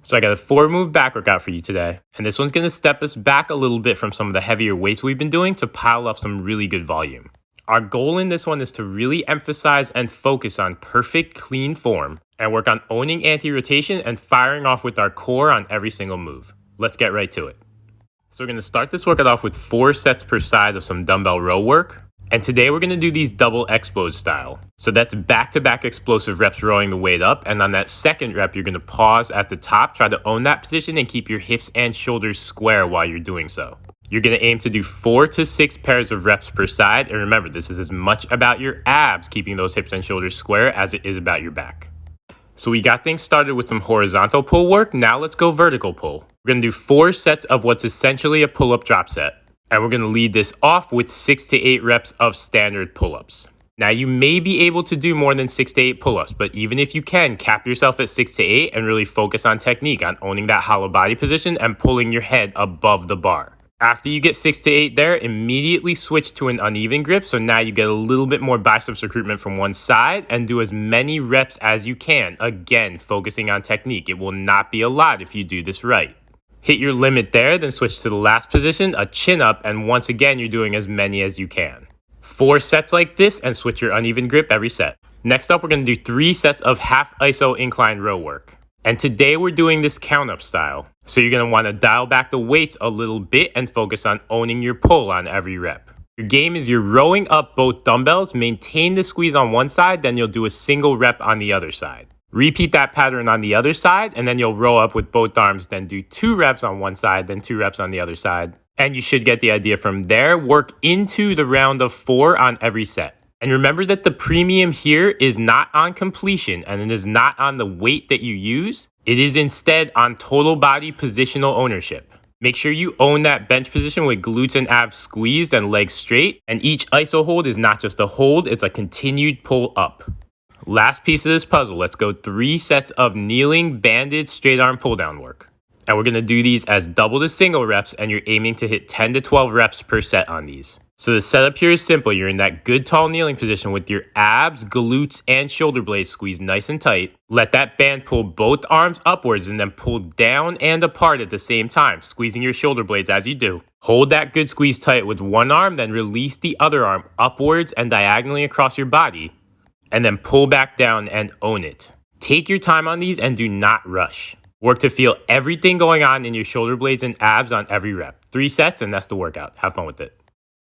So I got a 4-move back workout for you today, and this one's going to step us back a little bit from some of the heavier weights we've been doing to pile up some really good volume. Our goal in this one is to really emphasize and focus on perfect, clean form and work on owning anti-rotation and firing off with our core on every single move. Let's get right to it. So we're going to start this workout off with 4 sets per side of some dumbbell row work. And today we're going to do these double explode style. So that's back-to-back explosive reps rowing the weight up. And on that second rep, you're going to pause at the top, try to own that position and keep your hips and shoulders square while you're doing so. You're going to aim to do 4 to 6 pairs of reps per side. And remember, this is as much about your abs keeping those hips and shoulders square as it is about your back. So we got things started with some horizontal pull work. Now let's go vertical pull. We're going to do 4 sets of what's essentially a pull-up drop set. And we're going to lead this off with 6 to 8 reps of standard pull-ups. Now you may be able to do more than 6 to 8 pull-ups, but even if you can, cap yourself at 6 to 8 and really focus on technique, on owning that hollow body position and pulling your head above the bar. After you get 6 to 8 there, immediately switch to an uneven grip. So now you get a little bit more biceps recruitment from one side and do as many reps as you can. Again, focusing on technique. It will not be a lot if you do this right. Hit your limit there, then switch to the last position, a chin up, and once again, you're doing as many as you can. 4 sets like this and switch your uneven grip every set. Next up, we're going to do 3 sets of half iso incline row work. And today we're doing this count-up style. So you're going to want to dial back the weights a little bit and focus on owning your pull on every rep. Your game is you're rowing up both dumbbells, maintain the squeeze on one side, then you'll do a single rep on the other side. Repeat that pattern on the other side, and then you'll row up with both arms, then do 2 reps on one side, then 2 reps on the other side. And you should get the idea from there. Work into the round of 4 on every set. And remember that the premium here is not on completion, and it is not on the weight that you use. It is instead on total body positional ownership. Make sure you own that bench position with glutes and abs squeezed and legs straight. And each iso hold is not just a hold, it's a continued pull up. Last piece of this puzzle, let's go 3 sets of kneeling, banded, straight arm pull down work. And we're going to do these as double to single reps, and you're aiming to hit 10 to 12 reps per set on these. So the setup here is simple. You're in that good tall kneeling position with your abs, glutes, and shoulder blades squeezed nice and tight. Let that band pull both arms upwards and then pull down and apart at the same time, squeezing your shoulder blades as you do. Hold that good squeeze tight with one arm, then release the other arm upwards and diagonally across your body. And then pull back down and own it. Take your time on these and do not rush. Work to feel everything going on in your shoulder blades and abs on every rep. 3 sets and that's the workout. Have fun with it.